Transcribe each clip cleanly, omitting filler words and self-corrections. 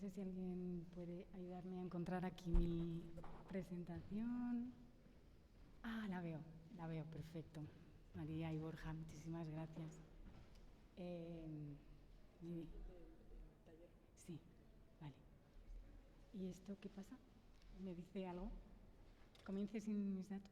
sé si alguien puede ayudarme a encontrar aquí mi presentación. Ah, la veo, perfecto. María y Borja, muchísimas gracias. Sí, vale. ¿Y esto qué pasa? ¿Me dice algo? ¿Comience sin mis datos?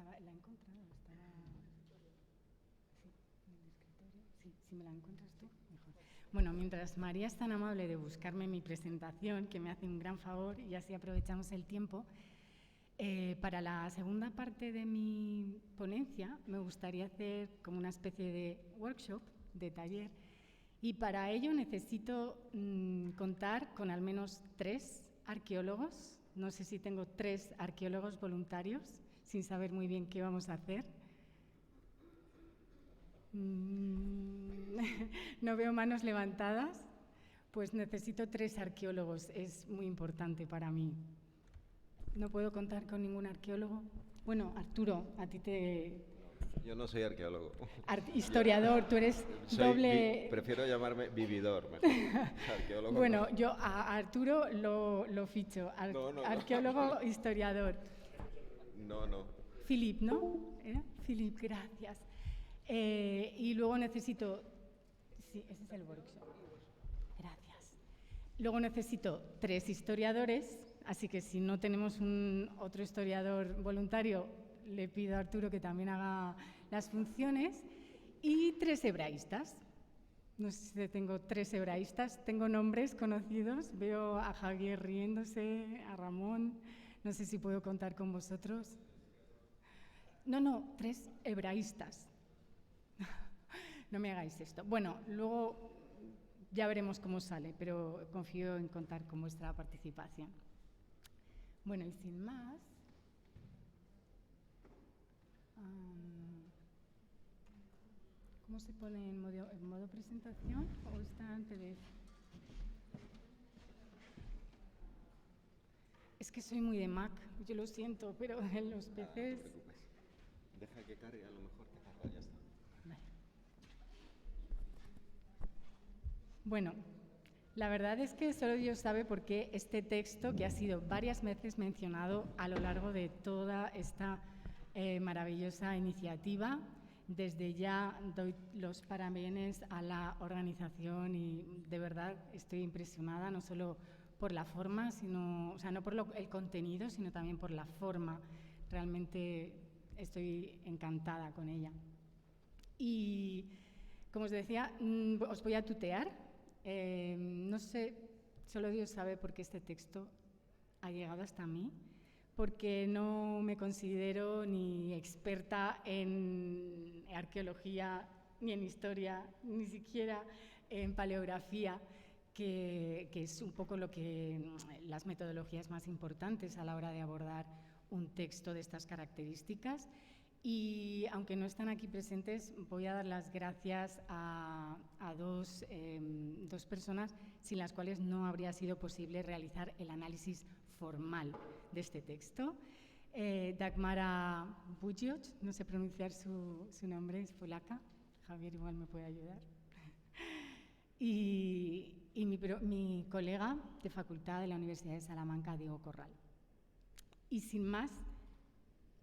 La he encontrado, estaba... Sí, en el escritorio. Sí, si me la encuentras tú, mejor. Bueno, mientras María es tan amable de buscarme mi presentación, que me hace un gran favor, y así aprovechamos el tiempo, para la segunda parte de mi ponencia me gustaría hacer como una especie de workshop, de taller, y para ello necesito contar con al menos 3 arqueólogos. No sé si tengo 3 arqueólogos voluntarios, sin saber muy bien qué vamos a hacer. No veo manos levantadas. Pues necesito 3 arqueólogos, es muy importante para mí. ¿No puedo contar con ningún arqueólogo? Bueno, Arturo, a ti te... Yo no soy arqueólogo. Historiador, tú eres doble... Prefiero llamarme vividor, mejor. Arqueólogo bueno, no. yo a Arturo lo ficho. No. Arqueólogo, historiador. No. Philip, ¿no? Philip, gracias. Y luego necesito... Sí, ese es el workshop. Gracias. Luego necesito 3 historiadores, así que si no tenemos otro historiador voluntario, le pido a Arturo que también haga las funciones, y 3 hebraístas. No sé si tengo 3 hebraístas, tengo nombres conocidos, veo a Javier riéndose, a Ramón, no sé si puedo contar con vosotros. No, 3 hebraístas. No me hagáis esto. Bueno, luego ya veremos cómo sale, pero confío en contar con vuestra participación. Bueno, y sin más, ¿cómo se pone en modo presentación o está en PDF? Es que soy muy de Mac, yo lo siento, pero en los PCs... No te preocupes. Deja que cargue, a lo mejor que carga, ya está. Vale. Bueno, la verdad es que solo Dios sabe por qué este texto, que ha sido varias veces mencionado a lo largo de toda esta maravillosa iniciativa, desde ya doy los parabienes a la organización y de verdad estoy impresionada, no solo por la forma, sino, o sea, no por el contenido, sino también por la forma. Realmente estoy encantada con ella. Y, como os decía, os voy a tutear. No sé, solo Dios sabe por qué este texto ha llegado hasta mí, porque no me considero ni experta en arqueología, ni en historia, ni siquiera en paleografía, que es un poco las metodologías más importantes a la hora de abordar un texto de estas características. Y aunque no están aquí presentes, voy a dar las gracias a dos personas sin las cuales no habría sido posible realizar el análisis formal de este texto. Dagmara Budziot, no sé pronunciar su nombre, es polaca. Javier igual me puede ayudar. Y mi colega de facultad de la Universidad de Salamanca, Diego Corral. Y sin más,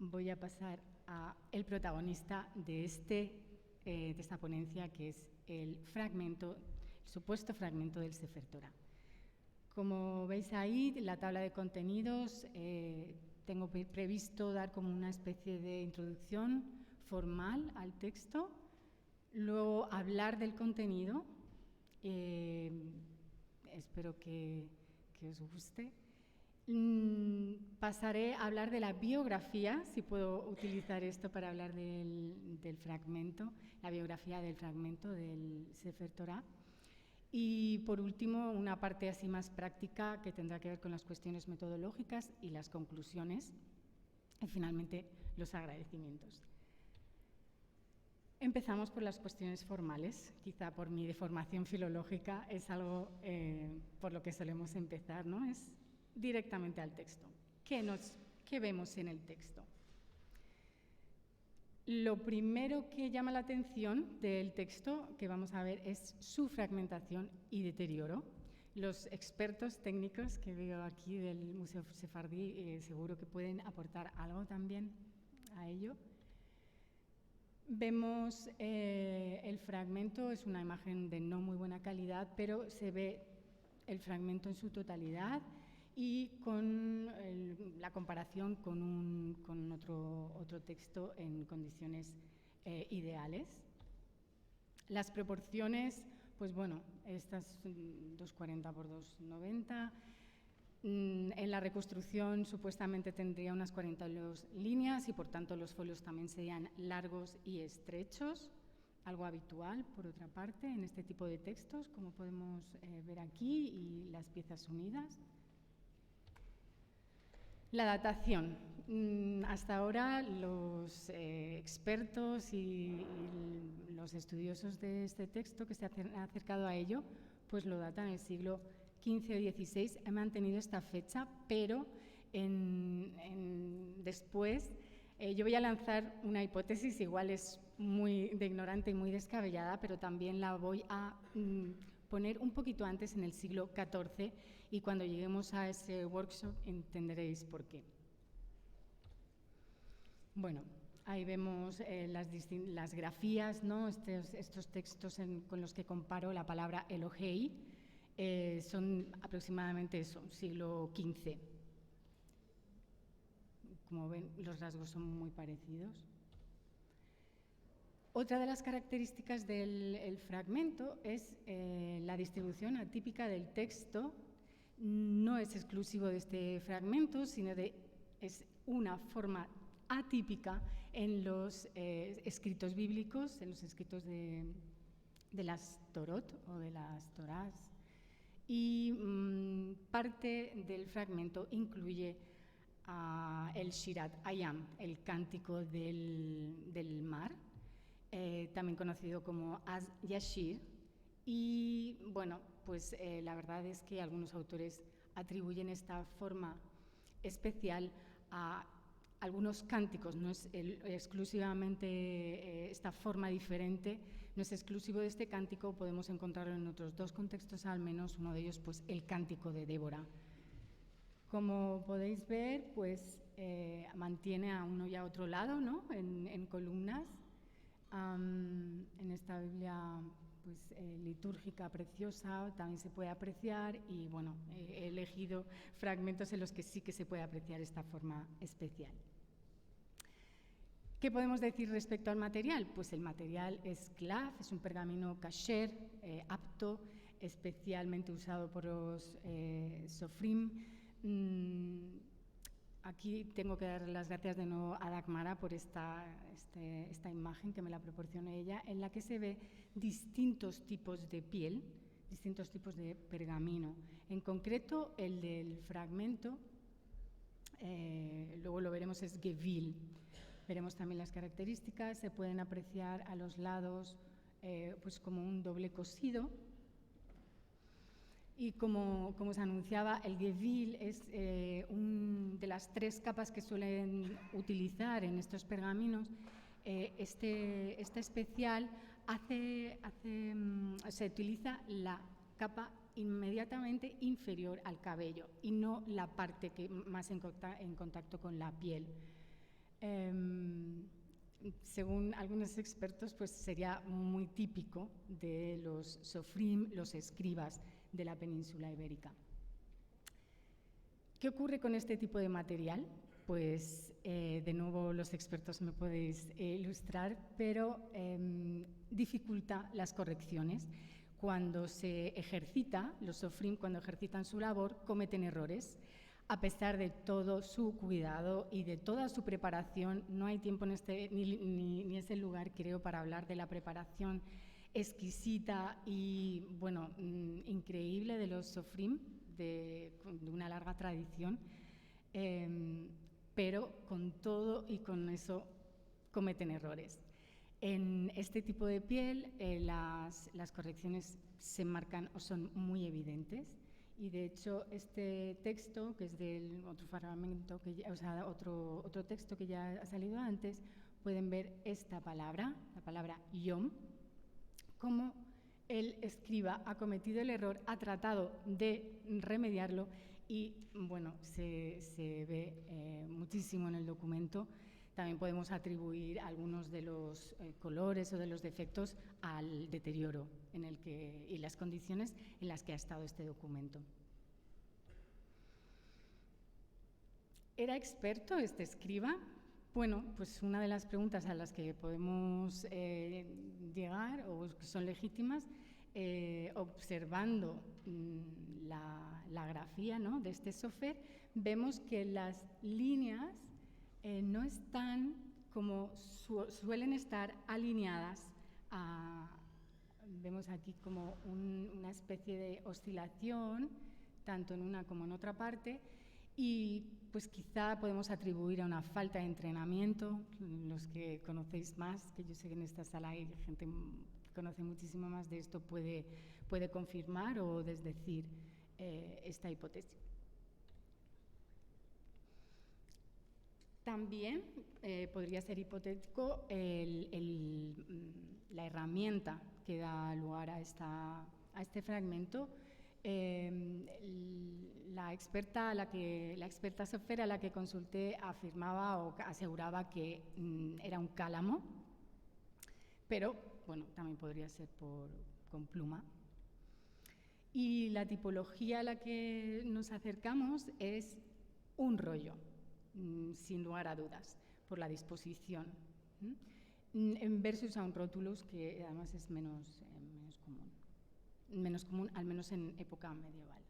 voy a pasar a el protagonista de esta ponencia, que es el supuesto fragmento del Sefer Torah. Como veis ahí, en la tabla de contenidos, tengo previsto dar como una especie de introducción formal al texto, luego hablar del contenido, espero que os guste. Pasaré a hablar de la biografía, si puedo utilizar esto para hablar del fragmento, la biografía del fragmento del Sefer Torah. Y por último, una parte así más práctica que tendrá que ver con las cuestiones metodológicas y las conclusiones. Y finalmente, los agradecimientos. Empezamos por las cuestiones formales. Quizá por mi deformación filológica es algo por lo que solemos empezar, ¿no? Es directamente al texto. ¿Qué vemos en el texto? Lo primero que llama la atención del texto que vamos a ver es su fragmentación y deterioro. Los expertos técnicos que veo aquí del Museo Sefardí seguro que pueden aportar algo también a ello. Vemos el fragmento, es una imagen de no muy buena calidad, pero se ve el fragmento en su totalidad y con la comparación con otro texto en condiciones ideales. Las proporciones, pues bueno, estas 240 por 290. En la reconstrucción supuestamente tendría unas 42 líneas y por tanto los folios también serían largos y estrechos, algo habitual por otra parte en este tipo de textos, como podemos ver aquí, y las piezas unidas. La datación. Hasta ahora los expertos y los estudiosos de este texto que se han acercado a ello, pues lo datan en el siglo XV o XVI. He mantenido esta fecha, pero después yo voy a lanzar una hipótesis, igual es muy de ignorante y muy descabellada, pero también la voy a poner un poquito antes, en el siglo XIV, y cuando lleguemos a ese workshop entenderéis por qué. Bueno, ahí vemos las grafías, ¿no? Estos textos con los que comparo la palabra Elohei, son aproximadamente eso, siglo XV. Como ven, los rasgos son muy parecidos. Otra de las características del fragmento es la distribución atípica del texto. No es exclusivo de este fragmento, sino es una forma atípica en los escritos bíblicos, en los escritos de las Torot o de las Torás. Y parte del fragmento incluye el Shirat Hayam, el cántico del mar, también conocido como Az Yashir. Y bueno, pues la verdad es que algunos autores atribuyen esta forma especial a algunos cánticos, no es exclusivamente esta forma diferente, no es exclusivo de este cántico, podemos encontrarlo en otros dos contextos al menos, uno de ellos pues el cántico de Débora. Como podéis ver, pues mantiene a uno y a otro lado, ¿no? en columnas, en esta Biblia pues, litúrgica preciosa también se puede apreciar, y bueno, he elegido fragmentos en los que sí que se puede apreciar esta forma especial. ¿Qué podemos decir respecto al material? Pues el material es Klav, es un pergamino kasher, apto, especialmente usado por los Sofrim. Aquí tengo que dar las gracias de nuevo a Dagmara por esta imagen que me la proporciona ella, en la que se ve distintos tipos de piel, distintos tipos de pergamino. En concreto, el del fragmento, luego lo veremos, es Gevil. Veremos también las características, se pueden apreciar a los lados pues como un doble cosido. Y como se anunciaba, el Gevil es de las 3 capas que suelen utilizar en estos pergaminos. Este especial se utiliza la capa inmediatamente inferior al cabello y no la parte que más en contacto con la piel. Según algunos expertos, pues sería muy típico de los sofrim, los escribas de la península ibérica. ¿Qué ocurre con este tipo de material? Pues de nuevo los expertos me podéis ilustrar, pero dificulta las correcciones. Cuando se ejercita, los sofrim cuando ejercitan su labor cometen errores. A pesar de todo su cuidado y de toda su preparación, no hay tiempo ni es el lugar, creo, para hablar de la preparación exquisita y, bueno, increíble de los sofrim, de una larga tradición, pero con todo y con eso cometen errores. En este tipo de piel las correcciones se marcan o son muy evidentes, y de hecho este texto, que es del otro fragmento, otro texto que ya ha salido antes, pueden ver esta palabra, la palabra yom, como el escriba ha cometido el error, ha tratado de remediarlo y bueno, se ve muchísimo en el documento. También podemos atribuir algunos de los colores o de los defectos al deterioro y las condiciones en las que ha estado este documento. ¿Era experto este escriba? Bueno, pues una de las preguntas a las que podemos llegar, o que son legítimas, observando la grafía, ¿no?, de este sofer, vemos que las líneas no están como suelen estar alineadas. Vemos aquí como una especie de oscilación, tanto en una como en otra parte, y pues quizá podemos atribuir a una falta de entrenamiento. Los que conocéis más, que yo sé que en esta sala hay gente que conoce muchísimo más de esto, puede confirmar o desdecir esta hipótesis. También podría ser hipotético la herramienta que da lugar a este fragmento. La experta sofera a la que consulté afirmaba o aseguraba que era un cálamo, pero bueno, también podría ser con pluma. Y la tipología a la que nos acercamos es un rollo, sin lugar a dudas, por la disposición, versus a un rotulus, que además es menos común, al menos en época medieval.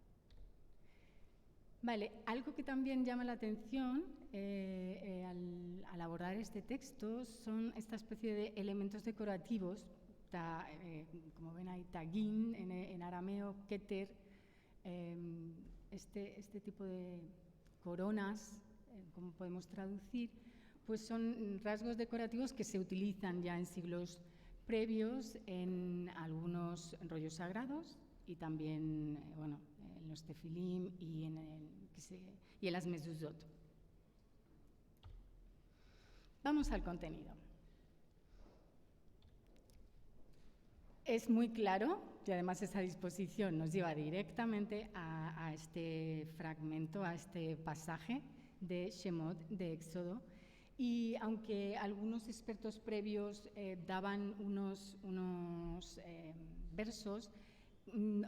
Vale, algo que también llama la atención al abordar este texto son esta especie de elementos decorativos, como ven ahí, tagin en arameo, keter, este tipo de coronas, como podemos traducir, pues son rasgos decorativos que se utilizan ya en siglos previos en algunos rollos sagrados y también en los tefilim y en las mezuzot. Vamos al contenido. Es muy claro, y además esa disposición nos lleva directamente a este fragmento, a este pasaje de Shemot, de Éxodo. Y aunque algunos expertos previos daban unos versos,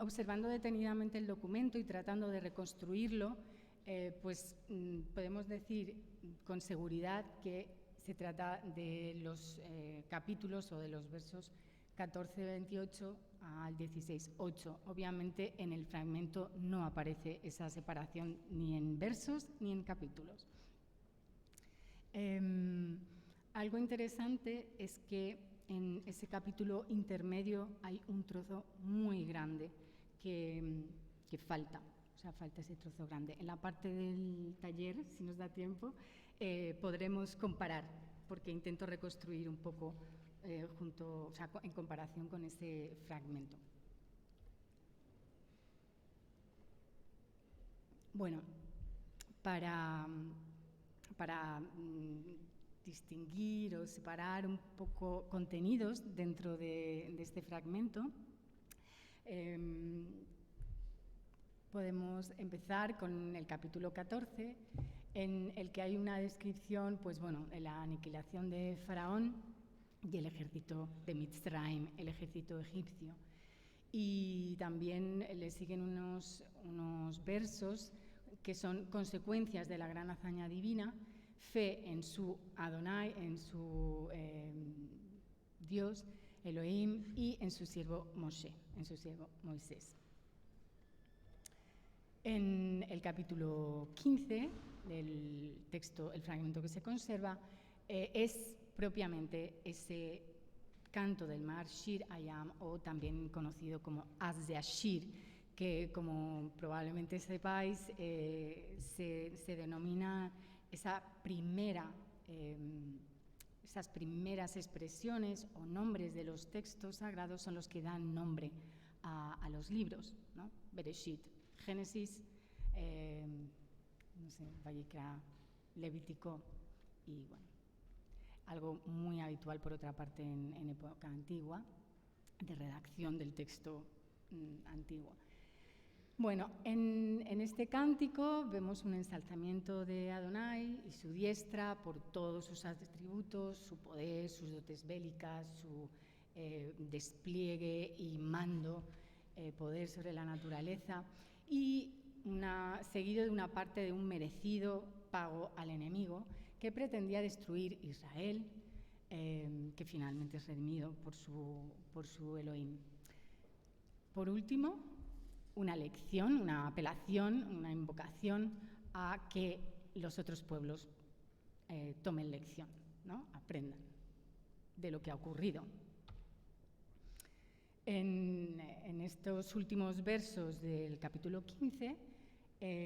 observando detenidamente el documento y tratando de reconstruirlo, pues podemos decir con seguridad que se trata de los capítulos o de los versos 14-28 al 16-8. Obviamente en el fragmento no aparece esa separación ni en versos ni en capítulos. Algo interesante es que en ese capítulo intermedio hay un trozo muy grande que falta, falta ese trozo grande. En la parte del taller, si nos da tiempo, podremos comparar, porque intento reconstruir un poco en comparación con ese fragmento. Bueno, para distinguir o separar un poco contenidos dentro de este fragmento, podemos empezar con el capítulo 14, en el que hay una descripción de la aniquilación de Faraón y el ejército de Mitzrayim, el ejército egipcio. Y también le siguen unos versos que son consecuencias de la gran hazaña divina, fe en su Adonai, en su Dios, Elohim, y en su siervo Moshe, en su siervo Moisés. En el capítulo 15 del texto, el fragmento que se conserva, es propiamente ese canto del mar, Shir Hayam, o también conocido como Az de Ashir, que, como probablemente sepáis, se denomina esa primera esas primeras expresiones o nombres de los textos sagrados son los que dan nombre a los libros, ¿no? Bereshit, Génesis, no sé, Vayikra, Levítico y bueno, algo muy habitual por otra parte en época antigua, de redacción del texto antiguo. Bueno, en este cántico vemos un ensalzamiento de Adonai y su diestra por todos sus atributos, su poder, sus dotes bélicas, su despliegue y mando, poder sobre la naturaleza, y seguido de una parte de un merecido pago al enemigo que pretendía destruir Israel, que finalmente es redimido por su Elohim. Por último, una lección, una apelación, una invocación a que los otros pueblos tomen lección, ¿no? Aprendan de lo que ha ocurrido. En estos últimos versos del capítulo 15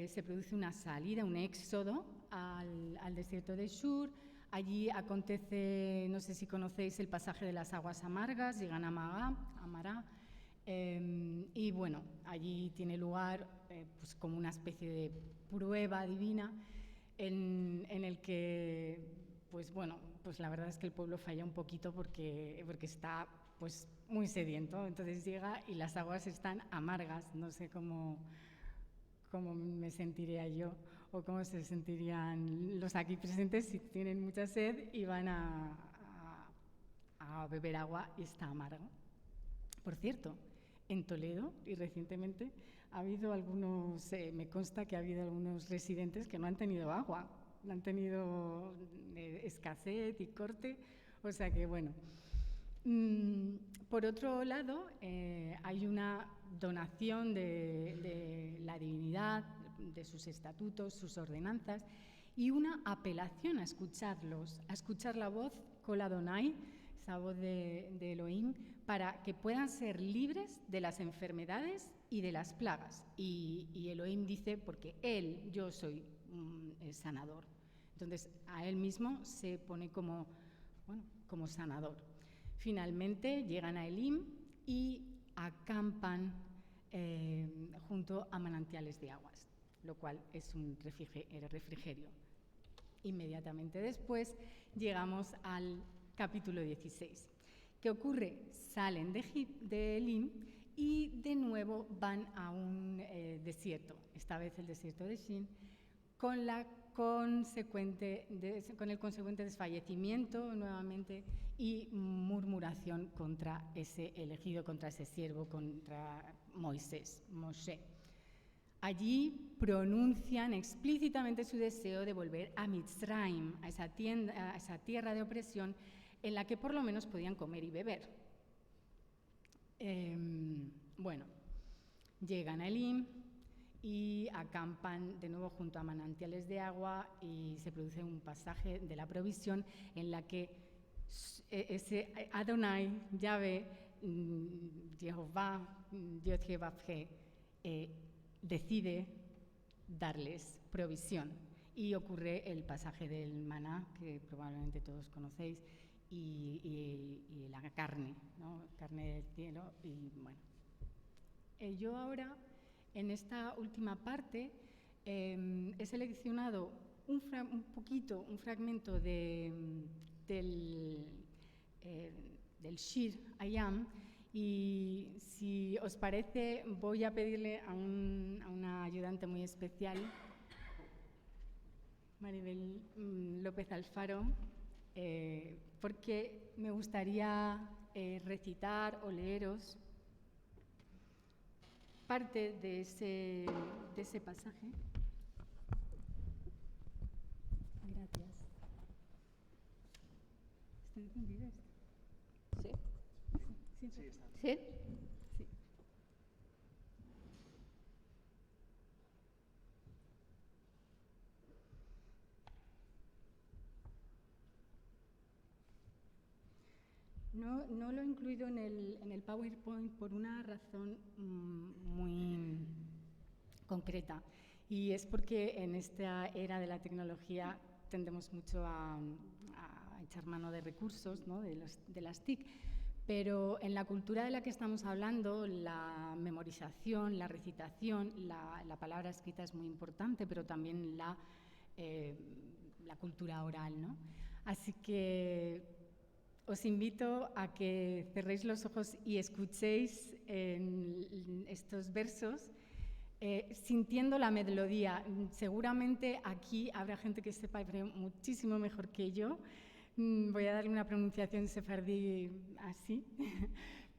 se produce una salida, un éxodo al desierto de Shur. Allí acontece, no sé si conocéis el pasaje de las aguas amargas, llegan a Mará, y bueno, allí tiene lugar pues como una especie de prueba divina en el que, pues bueno, pues la verdad es que el pueblo falla un poquito porque está pues muy sediento, entonces llega y las aguas están amargas, no sé cómo me sentiría yo o cómo se sentirían los aquí presentes si tienen mucha sed y van a beber agua y está amargo. Por cierto, en Toledo, y recientemente, ha habido algunos, me consta que ha habido algunos residentes que no han tenido agua, han tenido escasez y corte, o sea que bueno. Por otro lado, hay una donación de la divinidad, de sus estatutos, sus ordenanzas, y una apelación a escucharlos, a escuchar la voz Kol Adonai, esa voz de Elohim, para que puedan ser libres de las enfermedades y de las plagas. Y Elohim dice, porque Él, yo soy el sanador. Entonces, a Él mismo se pone como sanador. Finalmente llegan a Elim y acampan junto a manantiales de aguas, lo cual es un refrigerio. Inmediatamente después llegamos al capítulo 16. ¿Qué ocurre? Salen de Elim y de nuevo van a un desierto, esta vez el desierto de Shin, con el consecuente desfallecimiento nuevamente y murmuración contra ese elegido, contra ese siervo, contra Moshe. Allí pronuncian explícitamente su deseo de volver a Mitzrayim, a esa tierra de opresión en la que por lo menos podían comer y beber. Bueno, llegan a Elim y acampan de nuevo junto a manantiales de agua y se produce un pasaje de la provisión en la que ese Adonai, Yahvé, Jehová, Dios Jehová, decide darles provisión. Y ocurre el pasaje del maná, que probablemente todos conocéis, y la carne, ¿no? Carne del cielo. Y bueno, yo ahora, en esta última parte, he seleccionado un fragmento del Shir Hayam, y si os parece voy a pedirle a una ayudante muy especial, Maribel López Alfaro, porque me gustaría recitar o leeros parte de ese pasaje. Gracias. ¿Está encendido esto? Sí. Sí, Sí, está. ¿Sí? Sí. Sí. No lo he incluido en el PowerPoint por una razón muy concreta, y es porque en esta era de la tecnología tendemos mucho a echar mano de recursos, ¿no? de las TIC. Pero en la cultura de la que estamos hablando, la memorización, la recitación, la palabra escrita es muy importante, pero también la cultura oral, ¿no? Así que os invito a que cerréis los ojos y escuchéis estos versos sintiendo la melodía. Seguramente aquí habrá gente que sepa hebreo muchísimo mejor que yo. Voy a darle una pronunciación sefardí así,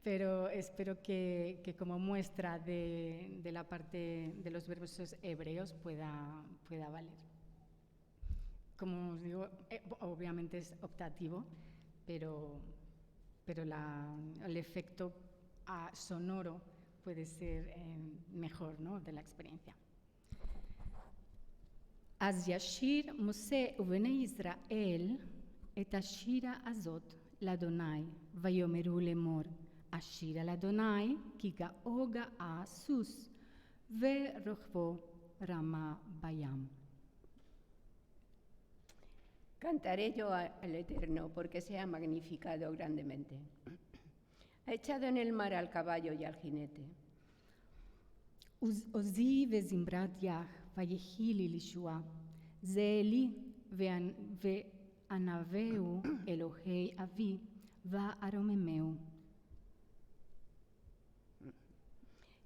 pero espero que como muestra de la parte de los versos hebreos pueda valer. Como os digo, obviamente es optativo, pero el efecto sonoro puede ser mejor, ¿no? de la experiencia. Az yashir Moshe uvenei Israel את השירה הזאת לאדוני, ויאמרו לאמור, השירה לאדוני, כי גאו גאה סוס, ורוכבו רמה בים. Cantaré yo al Eterno, porque se ha magnificado grandemente. Ha echado en el mar al caballo y al jinete. עוזי וזמרת יח, ויהי לי לישועה, זה לי וענווהו אלוהי אבי, וארוממהו.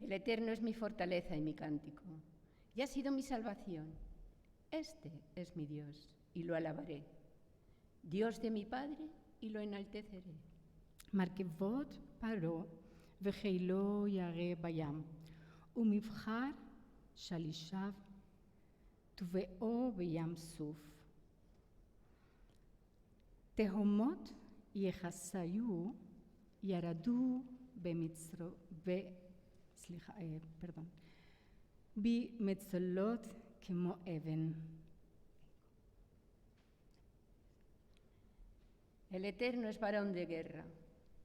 El Eterno es mi fortaleza y mi cántico, y ha sido mi salvación. Este es mi Dios, y lo alabaré. Dios de mi Padre, y lo enalteceré. מרכבות פרעה וחילו ירא בים, ומבחר שלישיו טובעו בים סוף. תהומות יחסיו ירדו במצולות כמו אבן. El Eterno es varón de guerra,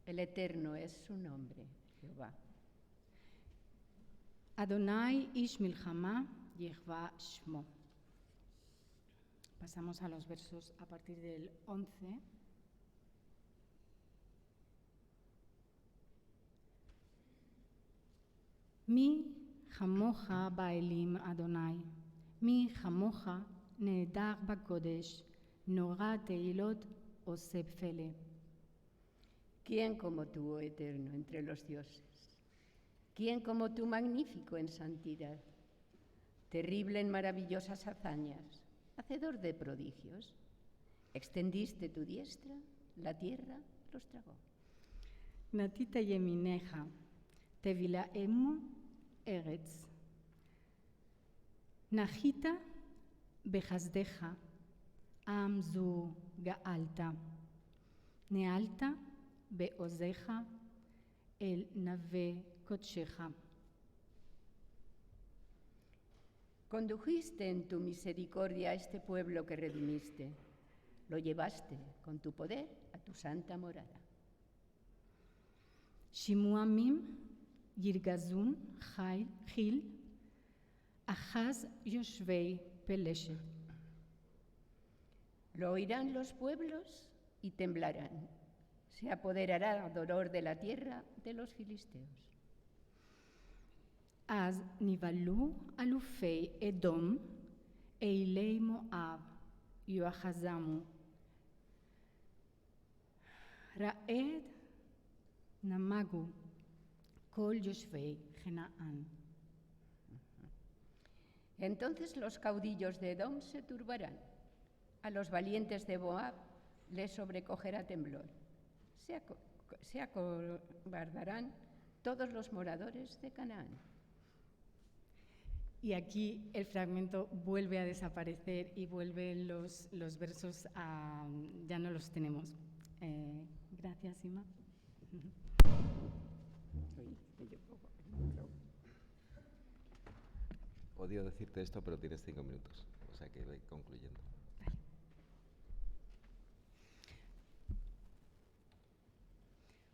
el Eterno es su nombre, Jehová. Adonai ish milchama yehva shmo. Pasamos a los versos a partir del 11. Mi chamocha ba'elim Adonai, mi chamocha nehedar bakodesh, nora teilot oseb fele. ¿Quién como tú, oh Eterno, entre los dioses? ¿Quién como tú, magnífico en santidad, terrible en maravillosas hazañas, hacedor de prodigios? Extendiste tu diestra, la tierra los tragó. Natita yemineja, tevilaemu eretz. Najita behazdeja, amzu ga'alta. Nealta beozeja, el nave kodsheja. Condujiste en tu misericordia a este pueblo que redimiste. Lo llevaste con tu poder a tu santa morada. Shimuamim yirgazun chil, achaz yoshvei peleshe. Lo oirán los pueblos y temblarán. Se apoderará dolor de la tierra de los filisteos. Az nivalu alufei Edom, eilei Moab, yoachazamu. Raed namagu, kol yoshvei Genaan. Entonces los caudillos de Edom se turbarán. A los valientes de Moab les sobrecogerá temblor. Se acobardarán todos los moradores de Canaán. Y aquí el fragmento vuelve a desaparecer y vuelven los versos a... ya no los tenemos. Gracias, Ima. Odio decirte esto, pero tienes 5 minutos, o sea que voy concluyendo. Vale.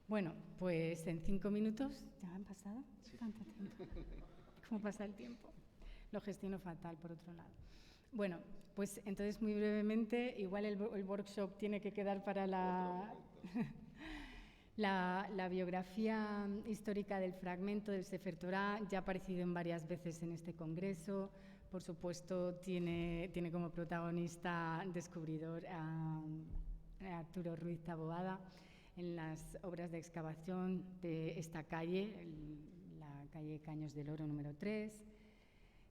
Bueno, pues en 5 minutos, ¿ya han pasado? Sí. ¿Cuánto tiempo? ¿Cómo pasa el tiempo? Lo gestiono fatal, por otro lado. Bueno, pues entonces muy brevemente, igual el workshop tiene que quedar para la biografía histórica del fragmento del Sefer Torah. Ya ha aparecido en varias veces en este congreso. Por supuesto, tiene como protagonista descubridor a Arturo Ruiz Taboada en las obras de excavación de esta calle, la calle Caños del Oro número 3.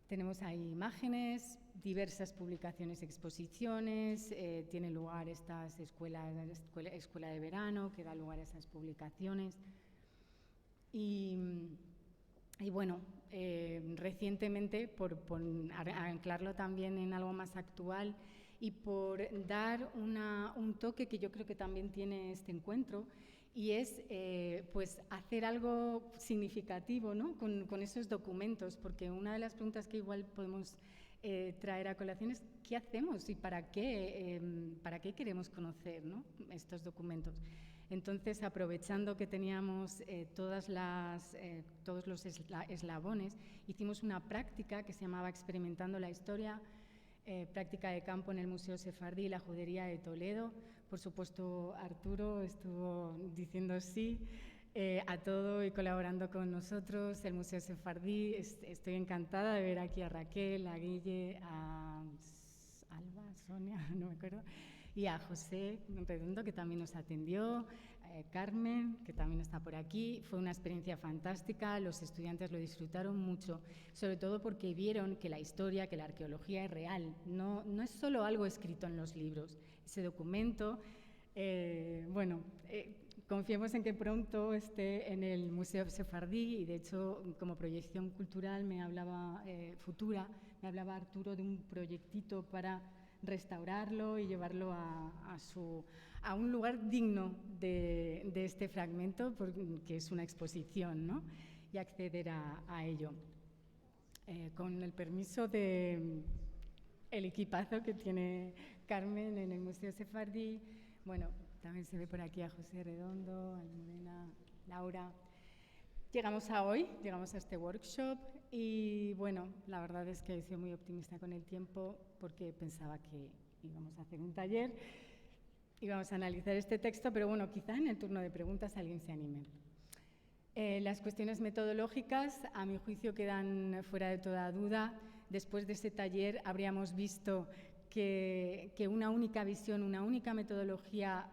Tenemos ahí imágenes, diversas publicaciones, exposiciones, tiene lugar escuela de verano que da lugar a esas publicaciones. Y bueno, recientemente, por anclarlo también en algo más actual y por dar un toque que yo creo que también tiene este encuentro, y es pues hacer algo significativo, ¿no? con esos documentos, porque una de las preguntas que igual podemos traer a colación es ¿qué hacemos y para qué queremos conocer, ¿no? estos documentos? Entonces, aprovechando que teníamos todos los eslabones, hicimos una práctica que se llamaba Experimentando la Historia, práctica de campo en el Museo Sefardí y la Judería de Toledo. Por supuesto, Arturo estuvo diciendo sí a todo y colaborando con nosotros, el Museo Sefardí. Estoy encantada de ver aquí a Raquel, a Guille, a Alba, Sonia, no me acuerdo, y a José Redondo, que también nos atendió, Carmen, que también está por aquí. Fue una experiencia fantástica, los estudiantes lo disfrutaron mucho, sobre todo porque vieron que la historia, que la arqueología es real, no es solo algo escrito en los libros. Ese documento, confiemos en que pronto esté en el Museo Sefardí, y de hecho, como proyección cultural futura, me hablaba Arturo de un proyectito para restaurarlo y llevarlo a un lugar digno de este fragmento, que es una exposición, ¿no? Y acceder a ello. Con el permiso del equipazo que tiene Carmen en el Museo Sefardí, bueno, también se ve por aquí a José Redondo, a Almudena, Laura. Llegamos a este workshop y bueno, la verdad es que he sido muy optimista con el tiempo porque pensaba que íbamos a hacer un taller, íbamos a analizar este texto, pero bueno, quizá en el turno de preguntas alguien se anime. Las cuestiones metodológicas, a mi juicio, quedan fuera de toda duda. Después de este taller habríamos visto que una única visión, una única metodología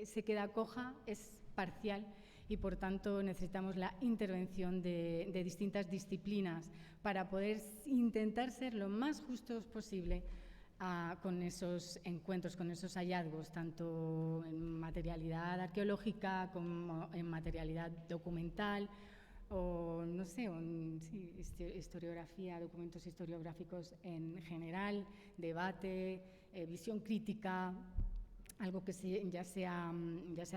se queda coja, es parcial, y por tanto necesitamos la intervención de distintas disciplinas para poder intentar ser lo más justos posible con esos encuentros, con esos hallazgos, tanto en materialidad arqueológica como en materialidad documental, o no sé, historiografía, documentos historiográficos en general, debate, visión crítica, algo que ya se ha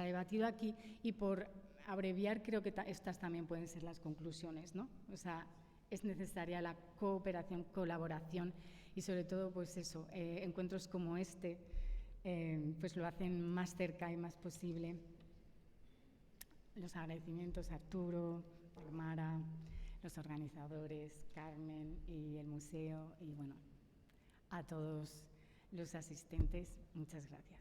debatido aquí. Y por abreviar, creo que estas también pueden ser las conclusiones, ¿no? O sea, es necesaria la cooperación, colaboración, y sobre todo, pues eso, encuentros como este, pues lo hacen más cerca y más posible. Los agradecimientos a Arturo, a Mara, los organizadores, Carmen y el museo, y bueno, a todos los asistentes, muchas gracias.